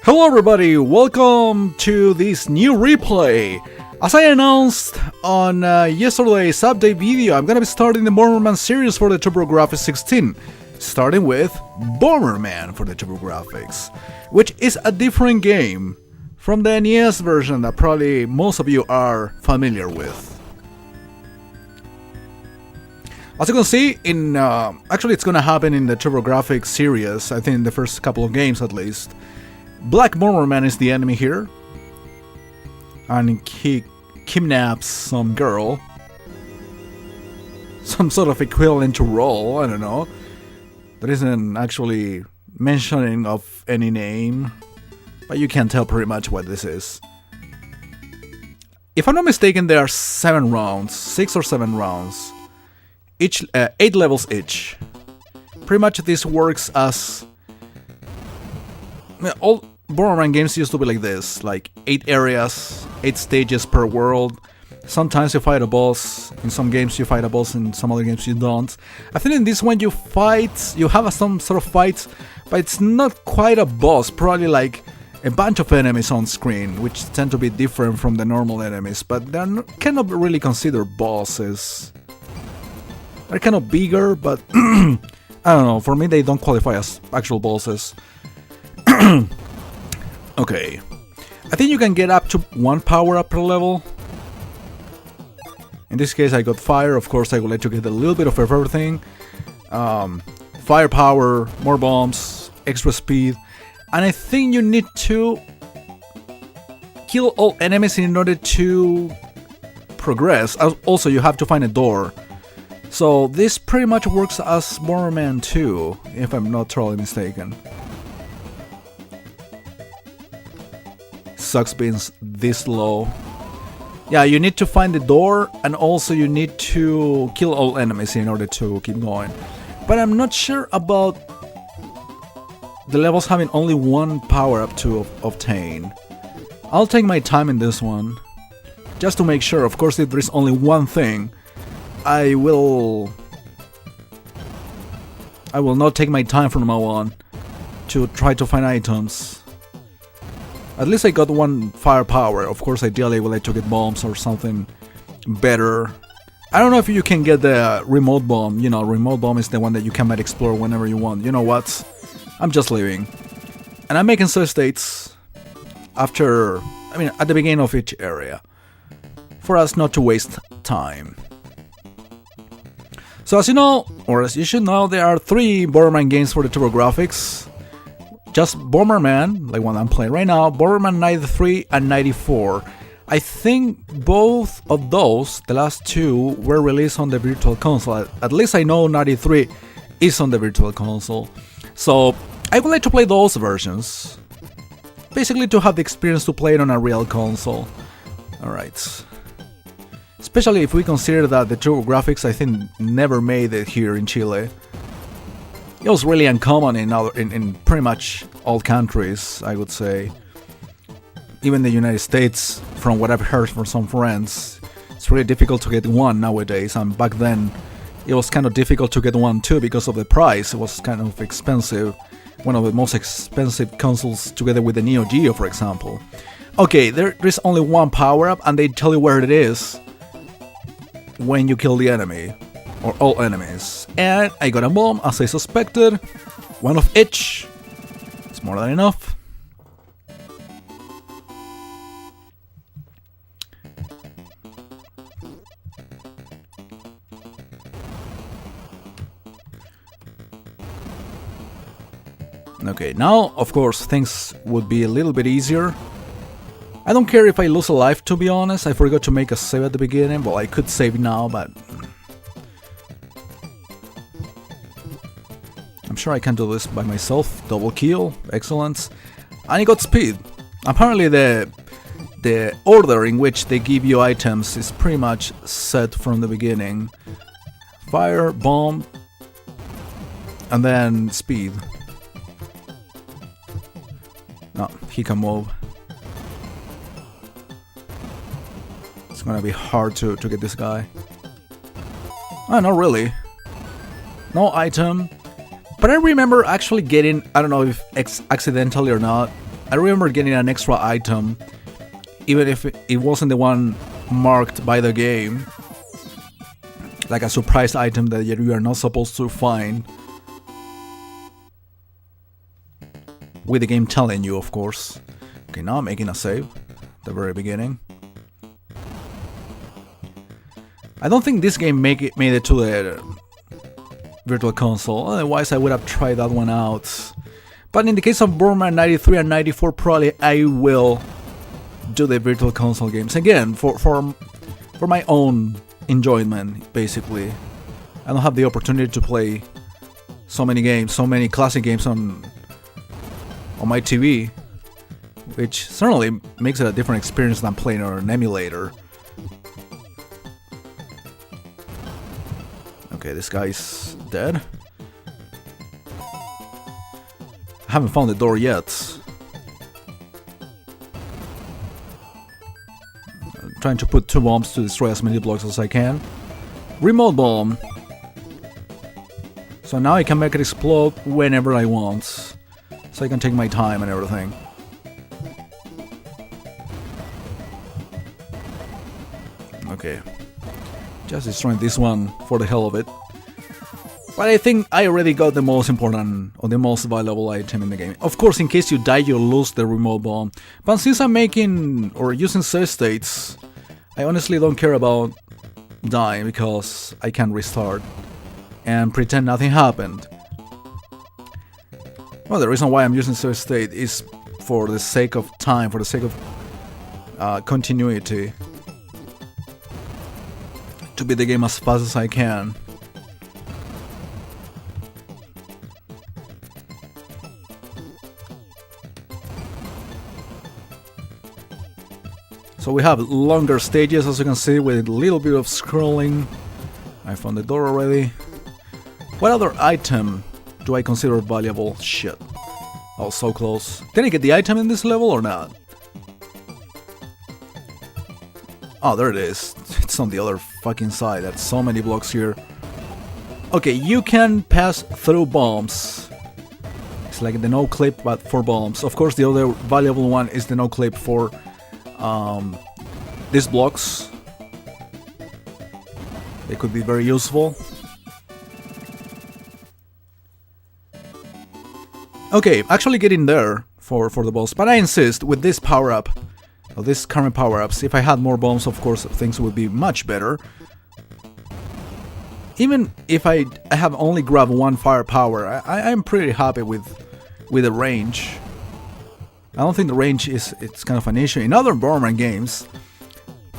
Hello everybody, welcome to this new replay. As I announced on yesterday's update video, I'm gonna be starting the Bomberman series for the turbografx 16, starting with Bomberman for the turbografx, which is a different game from the NES version that probably most of you are familiar with. As you can see, actually it's gonna happen in the turbografx series, I think in the first couple of games at least. Black Bomberman is the enemy here, and he kidnaps some girl, some sort of equivalent to role, I don't know. There isn't actually mentioning of any name, but you can tell pretty much what this is. If I'm not mistaken, there are 7 rounds, 6 or 7 rounds, each 8 levels each. Pretty much this works as all Bomberman games used to be like this, like 8 areas, 8 stages per world. Sometimes you fight a boss, in some games you fight a boss, in some other games you don't. I think in this one you have some sort of fight, but it's not quite a boss, probably like a bunch of enemies on screen, which tend to be different from the normal enemies, but they're cannot really considered bosses. They're kind of bigger, but I don't know, for me they don't qualify as actual bosses. Okay, I think you can get up to 1 power-up per level. In this case I got fire, of course I would like to get a little bit of everything. Firepower, more bombs, extra speed, and I think you need to kill all enemies in order to progress. Also, you have to find a door. So this pretty much works as Bomberman 2, if I'm not totally mistaken. Sucks being this low. Yeah, you need to find the door, and also you need to kill all enemies in order to keep going. But I'm not sure about the levels having only 1 power-up to obtain. I'll take my time in this one, just to make sure. Of course, if there is only one thing, I will not take my time from now on to try to find items. At least I got 1 firepower. Of course, ideally I would like to get bombs or something better. I don't know if you can get the remote bomb. You know, remote bomb is the one that you can explore whenever you want. You know what? I'm just leaving. And I'm making save states at the beginning of each area, for us not to waste time. So as you know, or as you should know, there are 3 Bomberman games for the turbografx. Just Bomberman, like one I'm playing right now, Bomberman 93 and 94. I think both of those, the last 2, were released on the Virtual Console. At least I know 93 is on the Virtual Console. So I would like to play those versions, basically to have the experience to play it on a real console. Alright. Especially if we consider that the turbografx, I think, never made it here in Chile. It was really uncommon in pretty much all countries, I would say. Even the United States, from what I've heard from some friends, it's really difficult to get one nowadays. And back then, it was kind of difficult to get one too because of the price. It was kind of expensive. One of the most expensive consoles, together with the Neo Geo, for example. Okay, there's only 1 power-up, and they tell you where it is when you kill the enemy. Or all enemies. And I got a bomb, as I suspected. 1 of each. It's more than enough. Okay, now, of course, things would be a little bit easier. I don't care if I lose a life, to be honest. I forgot to make a save at the beginning. Well, I could save now, but I'm sure I can do this by myself. Double kill, excellent. And he got speed. Apparently the order in which they give you items is pretty much set from the beginning. Fire, bomb, and then speed. No, he can move. It's gonna be hard to get this guy. Oh, not really. No item. But I remember actually getting, I don't know if accidentally or not, I remember getting an extra item, even if it wasn't the one marked by the game, like a surprise item that you are not supposed to find, with the game telling you, of course. Okay, now I'm making a save at the very beginning. I don't think this game made it to the Virtual Console, otherwise I would have tried that one out. But in the case of Bomberman 93 and 94, probably I will do the Virtual Console games again for my own enjoyment, basically. I don't have the opportunity to play so many games, so many classic games on my TV, which certainly makes it a different experience than playing on an emulator. Okay, this guy's dead. I haven't found the door yet. I'm trying to put 2 bombs to destroy as many blocks as I can. Remote bomb. So now I can make it explode whenever I want. So I can take my time and everything. Okay. Just destroying this one for the hell of it. But I think I already got the most important or the most valuable item in the game. Of course, in case you die, you lose the remote bomb. But since I'm making or using save states, I honestly don't care about dying because I can restart and pretend nothing happened. Well, the reason why I'm using save state is for the sake of time, for the sake of continuity. To beat the game as fast as I can. So we have longer stages, as you can see, with a little bit of scrolling. I found the door already. What other item do I consider valuable? Shit. I was so close. Did I get the item in this level or not? Oh, there it is. It's on the other fucking side. That's so many blocks here. Okay, you can pass through bombs. It's like the no clip, but for bombs. Of course, the other valuable one is the no clip for these blocks. They could be very useful. Okay, actually getting there for the boss, but I insist with this power up. These current power-ups, if I had more bombs, of course, things would be much better. Even if I have only grabbed one firepower, I'm pretty happy with the range. I don't think the range it's kind of an issue. In other Bomberman games,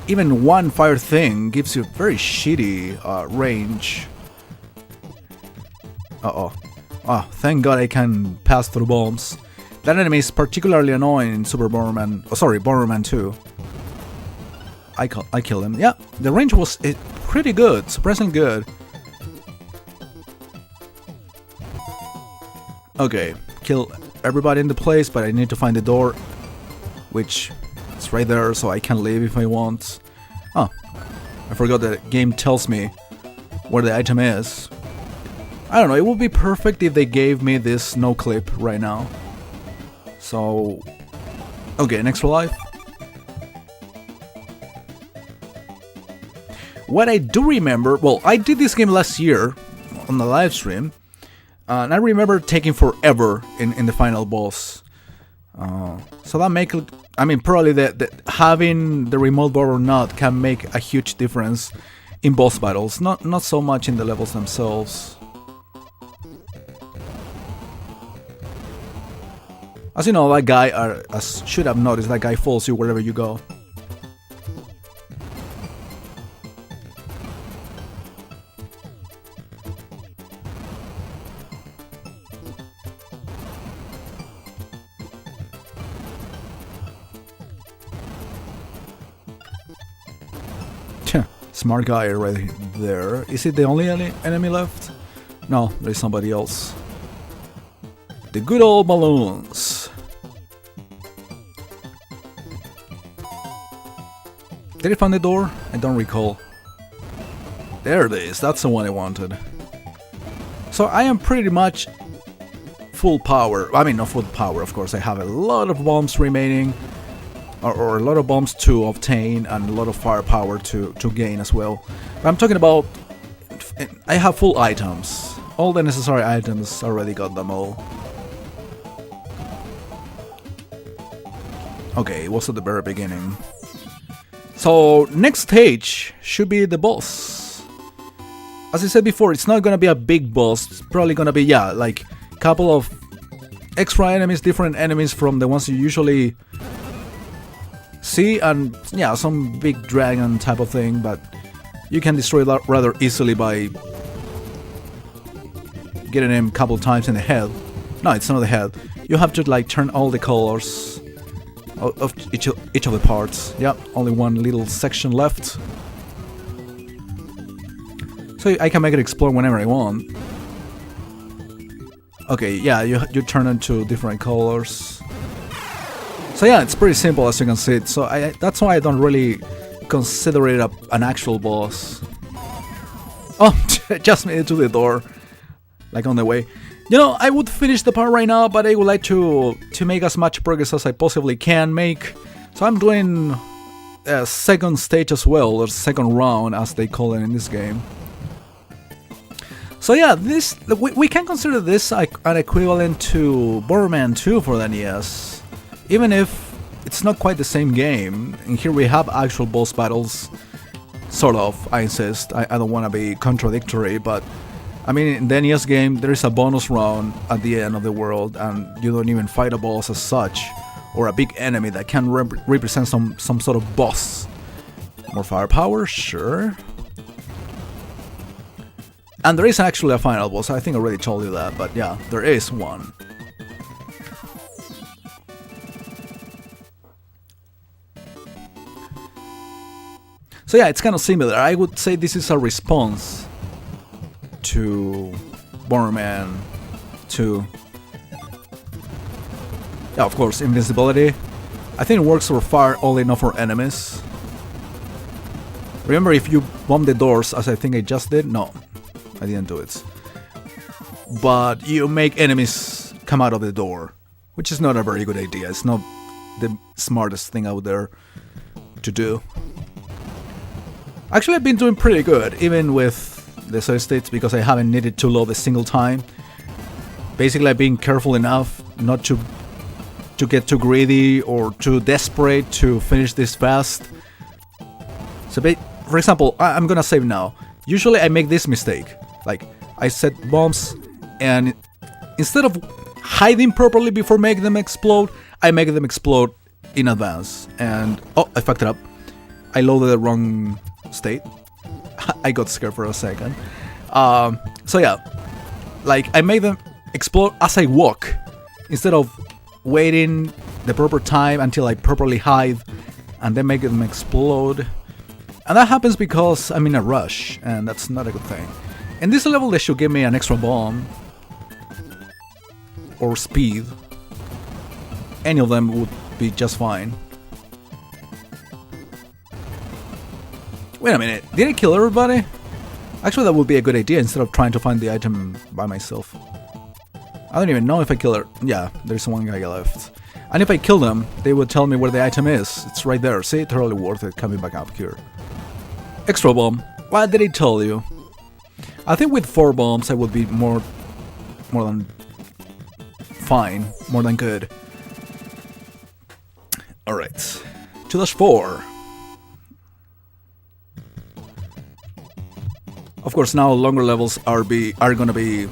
even one fire thing gives you very shitty range. Uh-oh. Oh, thank God I can pass through bombs. That enemy is particularly annoying in Super Bomberman. Oh, sorry, Bomberman 2. I killed him. Yeah, the range was pretty good, surprisingly good. Okay, kill everybody in the place, but I need to find the door, which is right there, so I can leave if I want. Oh, I forgot that the game tells me where the item is. I don't know, it would be perfect if they gave me this no clip right now. So, okay, an extra life. What I do remember, well, I did this game last year on the live stream, and I remember taking forever in the final boss. So that make it, I mean, probably that having the remote bar or not can make a huge difference in boss battles, not so much in the levels themselves. As you know, that guy, as should have noticed, that guy follows you wherever you go. Smart guy right there. Is it the only enemy left? No, there's somebody else. The good old balloons. Did I find the door? I don't recall. There it is, that's the one I wanted. So I am pretty much full power. I mean, not full power, of course. I have a lot of bombs remaining, or a lot of bombs to obtain, and a lot of firepower to gain as well. But I'm talking about, I have full items. All the necessary items, already got them all. Okay, it was at the very beginning. So, next stage should be the boss. As I said before, it's not gonna be a big boss. It's probably gonna be, yeah, like a couple of extra enemies, different enemies from the ones you usually see, and yeah, some big dragon type of thing, but you can destroy that rather easily by getting him a couple times in the head. No, it's not the head. You have to like turn all the colors of each of the parts. Yep, only one little section left. So I can make it explode whenever I want. Okay, yeah, you turn into different colors. So yeah, it's pretty simple as you can see. So that's why I don't really consider it an actual boss. Oh, just made it to the door. Like on the way. You know, I would finish the part right now, but I would like to make as much progress as I possibly can make. So I'm doing a second stage as well, or second round as they call it in this game. So yeah, we can consider this an equivalent to Bomberman 2 for the NES. Even if it's not quite the same game, and here we have actual boss battles. Sort of, I insist. I don't want to be contradictory, but I mean, in the NES game, there is a bonus round at the end of the world, and you don't even fight a boss as such, or a big enemy that can represent some sort of boss. More firepower, sure. And there is actually a final boss. I think I already told you that, but yeah, there is one. So yeah, it's kind of similar. I would say this is a response to Bomberman 2. Yeah, of course, invincibility. I think it works for fire only, not for enemies. Remember, if you bomb the doors, as I think I just did, no, I didn't do it. But you make enemies come out of the door, which is not a very good idea. It's not the smartest thing out there to do. Actually, I've been doing pretty good, even with the save states, because I haven't needed to load a single time. Basically, I've been careful enough not to get too greedy or too desperate to finish this fast. So, for example, I'm gonna save now. Usually, I make this mistake. Like, I set bombs, and instead of hiding properly before making them explode, I make them explode in advance. And oh, I fucked it up. I loaded the wrong state. I got scared for a second. So yeah, like I make them explode as I walk, instead of waiting the proper time until I properly hide and then make them explode. And that happens because I'm in a rush, and that's not a good thing. In this level, they should give me an extra bomb or speed. Any of them would be just fine. Wait a minute, did I kill everybody? Actually, that would be a good idea instead of trying to find the item by myself. I don't even know if I killed her. Yeah, there's one guy left. And if I kill them, they would tell me where the item is. It's right there. See, totally worth it coming back up here. Extra bomb. What did I tell you? I think with 4 bombs I would be more than fine, more than good. Alright, 2-4. Of course, now longer levels are gonna be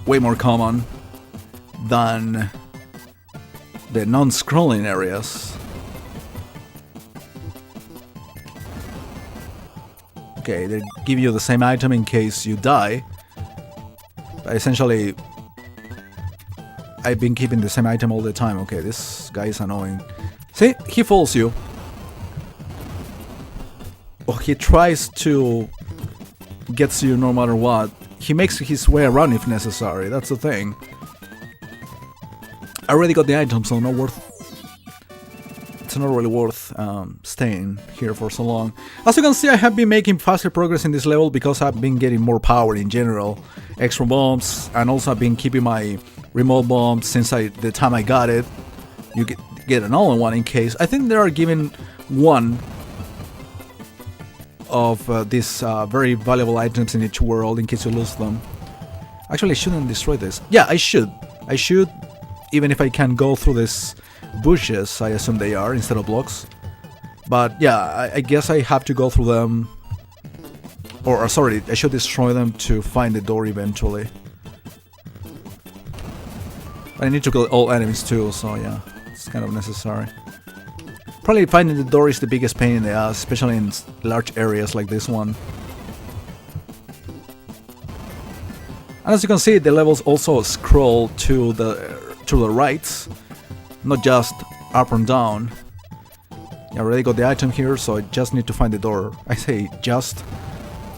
way more common than the non-scrolling areas. Okay, they give you the same item in case you die. But essentially, I've been keeping the same item all the time. Okay, this guy is annoying. See, he fools you. Oh, he tries to get you no matter what. He makes his way around if necessary. That's the thing. I already got the item, so not worth it's not really worth staying here for so long. As you can see, I have been making faster progress in this level because I've been getting more power in general, extra bombs, and also I've been keeping my remote bomb since the time I got it. You get another one in case. I think they are giving one of these very valuable items in each world in case you lose them. Actually, I shouldn't destroy this. Yeah, I should, even if I can go through these bushes, I assume they are, instead of blocks. But yeah, I guess I have to go through them. Or sorry, I should destroy them to find the door eventually. But I need to kill all enemies too, so yeah, it's kind of necessary. Probably finding the door is the biggest pain in the ass, especially in large areas like this one. And as you can see, the levels also scroll to the right, not just up and down. I already got the item here, so I just need to find the door. I say just,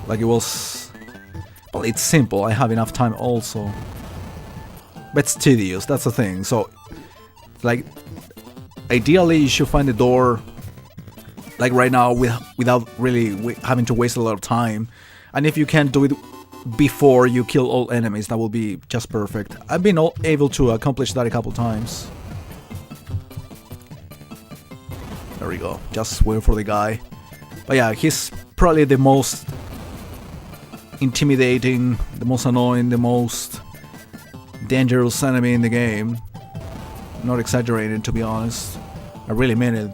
like it was... Well, it's simple, I have enough time also. But it's tedious, that's the thing. So, like, ideally you should find the door, like right now, without really having to waste a lot of time. And if you can't do it before you kill all enemies, that will be just perfect. I've been able to accomplish that a couple times. There we go, just wait for the guy. But yeah, he's probably the most intimidating, the most annoying, the most dangerous enemy in the game. Not exaggerating, to be honest. I really mean it.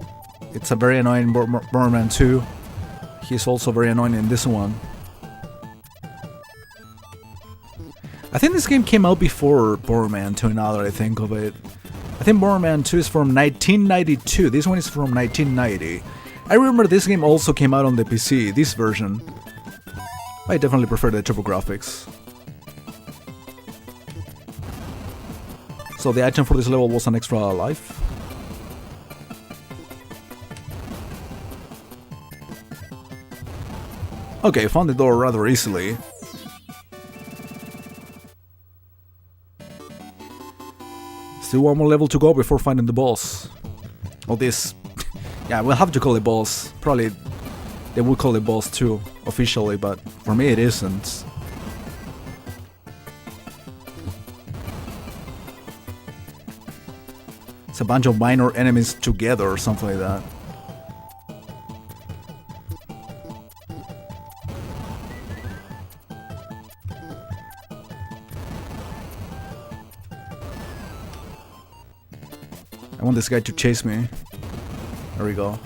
It's a very annoying Bomberman 2. He's also very annoying in this one. I think this game came out before Bomberman 2 now that I think of it. I think Bomberman 2 is from 1992, this one is from 1990. I remember this game also came out on the PC, this version. I definitely prefer the turbografx. So the item for this level was an extra life. Okay, found the door rather easily. Still one more level to go before finding the boss. Or this... yeah, we'll have to call it boss. Probably they would call it boss too, officially, but for me it isn't. It's a bunch of minor enemies together or something like that. I want this guy to chase me. There we go.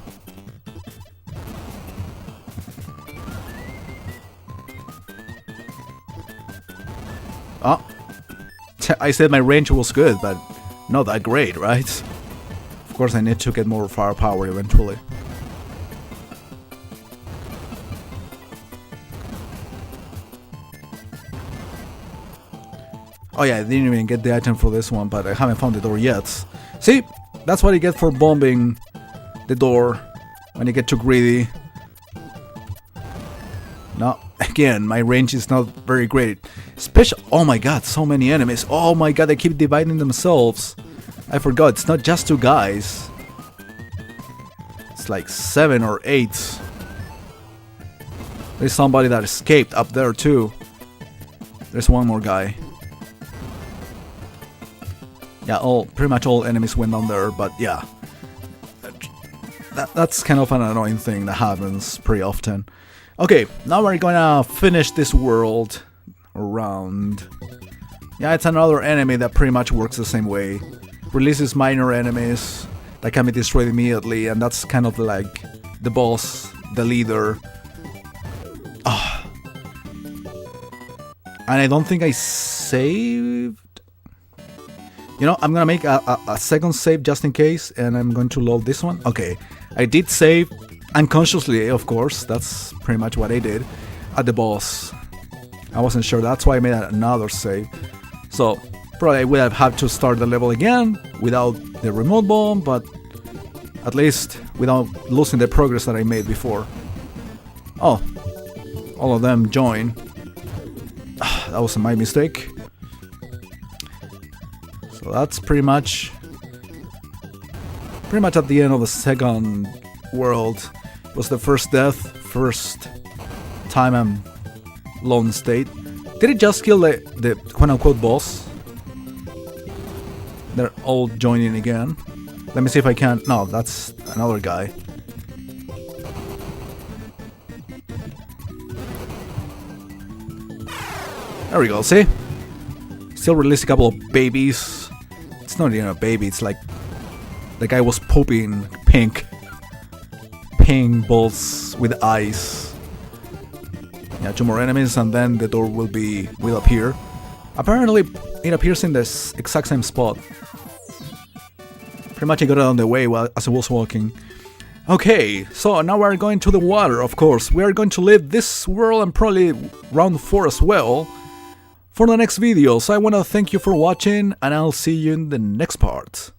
Oh! I said my range was good, but not that great, right? Of course I need to get more firepower eventually. Oh yeah, I didn't even get the item for this one, but I haven't found the door yet. See? That's what you get for bombing the door when you get too greedy. No, again, my range is not very great. Oh my god, so many enemies. Oh my god, they keep dividing themselves. I forgot, it's not just two guys. It's like 7 or 8. There's somebody that escaped up there too. There's one more guy. Yeah, pretty much all enemies went down there, but yeah. That's kind of an annoying thing that happens pretty often. Okay, now we're gonna finish this world around. Yeah, it's another enemy that pretty much works the same way. Releases minor enemies that can be destroyed immediately, and that's kind of like the boss, the leader. And I don't think I saved. You know, I'm gonna make a second save just in case, and I'm going to load this one. Okay, I did save unconsciously, of course, that's pretty much what I did, at the boss. I wasn't sure, that's why I made another save. So, probably I would have had to start the level again, without the remote bomb, but at least without losing the progress that I made before. Oh, all of them join. That was my mistake. So that's pretty much pretty much at the end of the second world. It was the first death, first time I'm lone state. Did it just kill the quote-unquote boss? They're all joining again. Let me see if I can... No, that's another guy. There we go, see? Still released a couple of babies. It's not even a baby, it's like... The guy was pooping pink balls with eyes. Yeah, 2 more enemies and then the door will appear. Apparently, it appears in this exact same spot. Pretty much I got it on the way as I was walking. Okay, so now we're going to the water, of course. We are going to leave this world and probably round 4 as well for the next video. So I want to thank you for watching and I'll see you in the next part.